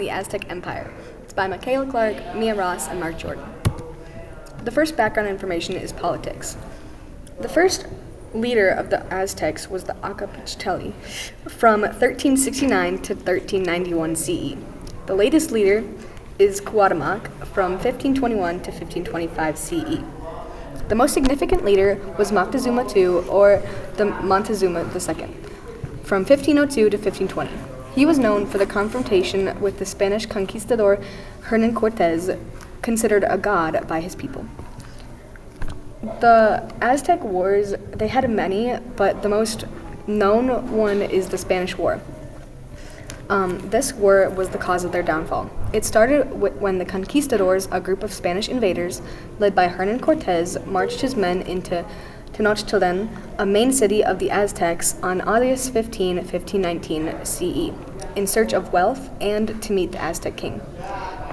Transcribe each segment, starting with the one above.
The Aztec Empire. It's by Michaela Clark, Mia Ross, and Mark Jordan. The first background information is politics. The first leader of the Aztecs was the Acapichteli from 1369 to 1391 CE. The latest leader is Cuauhtémoc from 1521 to 1525 CE. The most significant leader was Moctezuma II, or the Montezuma II, from 1502 to 1520. He was known for the confrontation with the Spanish conquistador Hernan Cortés, considered a god by his people. The Aztec Wars, they had many, but the most known one is the Spanish War. This war was the cause of their downfall. It started when the conquistadors, a group of Spanish invaders led by Hernan Cortés, marched his men into Tenochtitlan, a main city of the Aztecs, on August 15, 1519 CE, in search of wealth and to meet the Aztec king.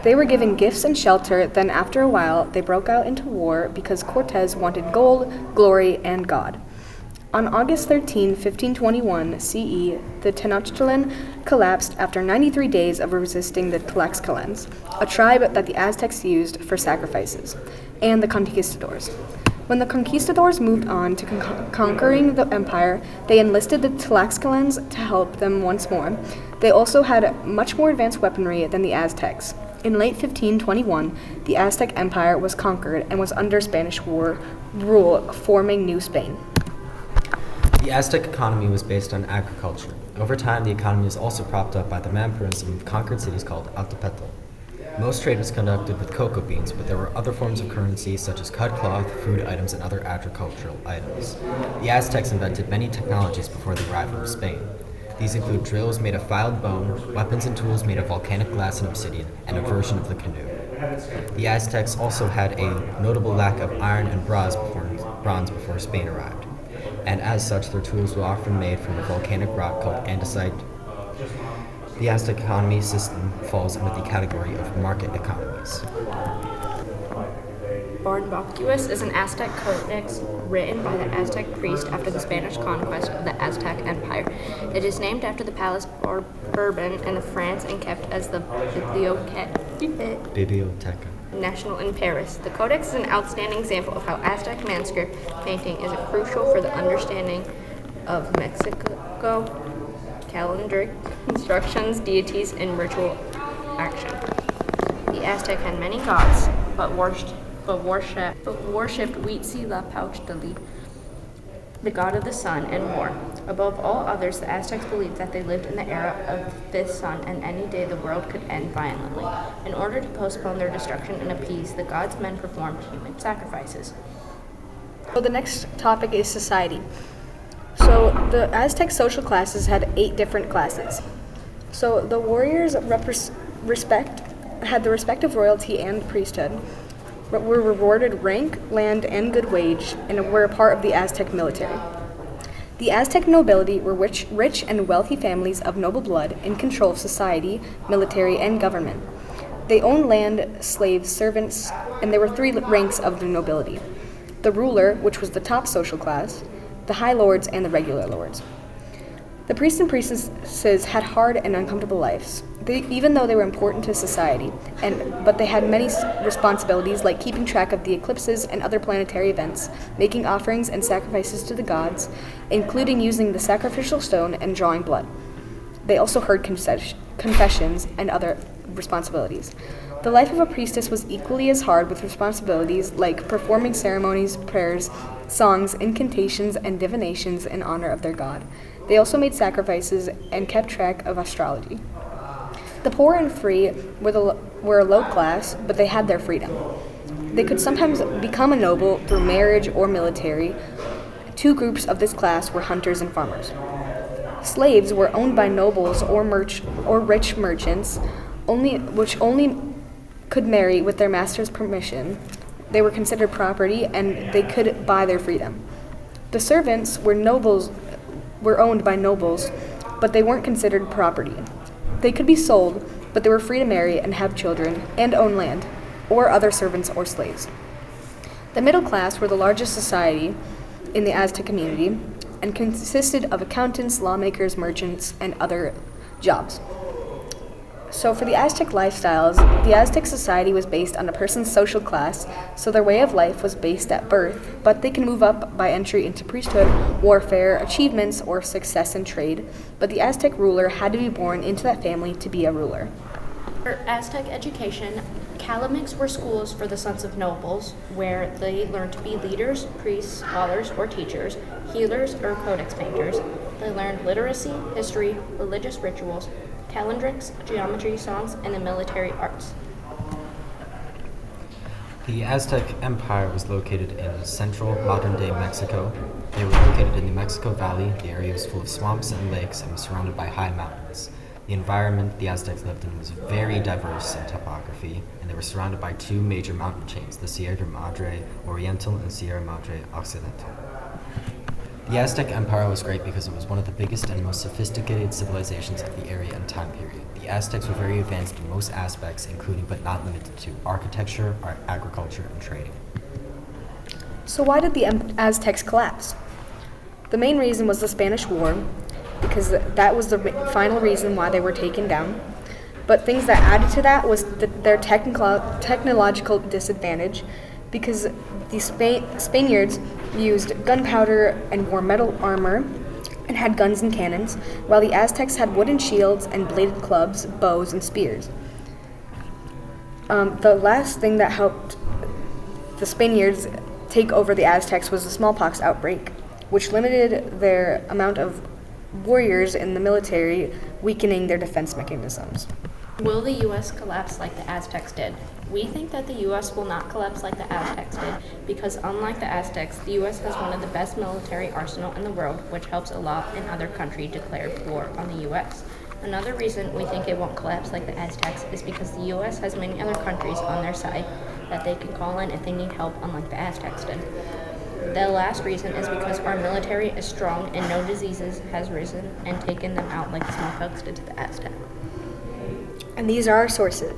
They were given gifts and shelter, then after a while they broke out into war because Cortés wanted gold, glory, and God. On August 13, 1521 CE, the Tenochtitlan collapsed after 93 days of resisting the Tlaxcalans, a tribe that the Aztecs used for sacrifices, and the conquistadors. When the conquistadors moved on to conquering the empire, they enlisted the Tlaxcalans to help them once more. They also had much more advanced weaponry than the Aztecs. In late 1521, the Aztec Empire was conquered and was under Spanish rule, forming New Spain. The Aztec economy was based on agriculture. Over time, the economy was also propped up by the vampirism of conquered cities called Altepetl. Most trade was conducted with cocoa beans, but there were other forms of currency such as cut cloth, food items, and other agricultural items. The Aztecs invented many technologies before the arrival of Spain. These include drills made of filed bone, weapons and tools made of volcanic glass and obsidian, and a version of the canoe. The Aztecs also had a notable lack of iron and bronze before Spain arrived, and as such their tools were often made from a volcanic rock called andesite. The Aztec economy system falls under the category of market economies. Barnbacuus is an Aztec codex written by the Aztec priest after the Spanish conquest of the Aztec Empire. It is named after the Palace Bourbon in France and kept as the Biblioteca National in Paris. The codex is an outstanding example of how Aztec manuscript painting is crucial for the understanding of Mexico, calendric instructions, deities, and ritual action. The Aztec had many gods, but worshipped Huitzilopochtli, the god of the sun and war. Above all others, the Aztecs believed that they lived in the era of the fifth sun, and any day the world could end violently. In order to postpone their destruction and appease the gods, men performed human sacrifices. So the next topic is society. So the Aztec social classes had 8 different classes. So the warriors had the respect of royalty and priesthood, were rewarded rank, land, and good wage, and were a part of the Aztec military. The Aztec nobility were rich and wealthy families of noble blood in control of society, military, and government. They owned land, slaves, servants, and there were 3 ranks of the nobility: the ruler, which was the top social class, the high lords, and the regular lords. The priests and priestesses had hard and uncomfortable lives, even though they were important to society, but they had many responsibilities like keeping track of the eclipses and other planetary events, making offerings and sacrifices to the gods, including using the sacrificial stone and drawing blood. They also heard confessions and other responsibilities. The life of a priestess was equally as hard, with responsibilities like performing ceremonies, prayers, songs, incantations, and divinations in honor of their god. They also made sacrifices and kept track of astrology. The poor and free were a low class, but they had their freedom. They could sometimes become a noble through marriage or military. 2 groups of this class were hunters and farmers. Slaves were owned by nobles or rich merchants, which only could marry with their master's permission. They were considered property, and they could buy their freedom. The servants were owned by nobles, but they weren't considered property. They could be sold, but they were free to marry and have children and own land, or other servants or slaves. The middle class were the largest society in the Aztec community and consisted of accountants, lawmakers, merchants, and other jobs. So, for the Aztec lifestyles, the Aztec society was based on a person's social class, so their way of life was based at birth, but they can move up by entry into priesthood, warfare, achievements, or success in trade. But the Aztec ruler had to be born into that family to be a ruler. For Aztec education, Calamics were schools for the sons of nobles, where they learned to be leaders, priests, scholars, or teachers, healers, or codex painters. They learned literacy, history, religious rituals, calendrics, geometry, songs, and the military arts. The Aztec Empire was located in central modern-day Mexico. They were located in the Mexico Valley. The area was full of swamps and lakes and was surrounded by high mountains. The environment the Aztecs lived in was very diverse in topography, and they were surrounded by two major mountain chains, the Sierra Madre Oriental and Sierra Madre Occidental. The Aztec Empire was great because it was one of the biggest and most sophisticated civilizations of the area and time period. The Aztecs were very advanced in most aspects, including but not limited to architecture, agriculture, and trading. So, why did the Aztecs collapse? The main reason was the Spanish War, because that was the final reason why they were taken down. But things that added to that was their technological disadvantage, because the Spaniards used gunpowder and wore metal armor and had guns and cannons, while the Aztecs had wooden shields and bladed clubs, bows, and spears. The last thing that helped the Spaniards take over the Aztecs was the smallpox outbreak, which limited their amount of warriors in the military, weakening their defense mechanisms. Will the U.S. collapse like the Aztecs did? We think that the U.S. will not collapse like the Aztecs did because unlike the Aztecs, the U.S. has one of the best military arsenal in the world, which helps a lot in other countries declare war on the U.S. Another reason we think it won't collapse like the Aztecs is because the U.S. has many other countries on their side that they can call in if they need help, unlike the Aztecs did. The last reason is because our military is strong and no diseases has risen and taken them out like the smallpox did to the Aztec. And these are our sources.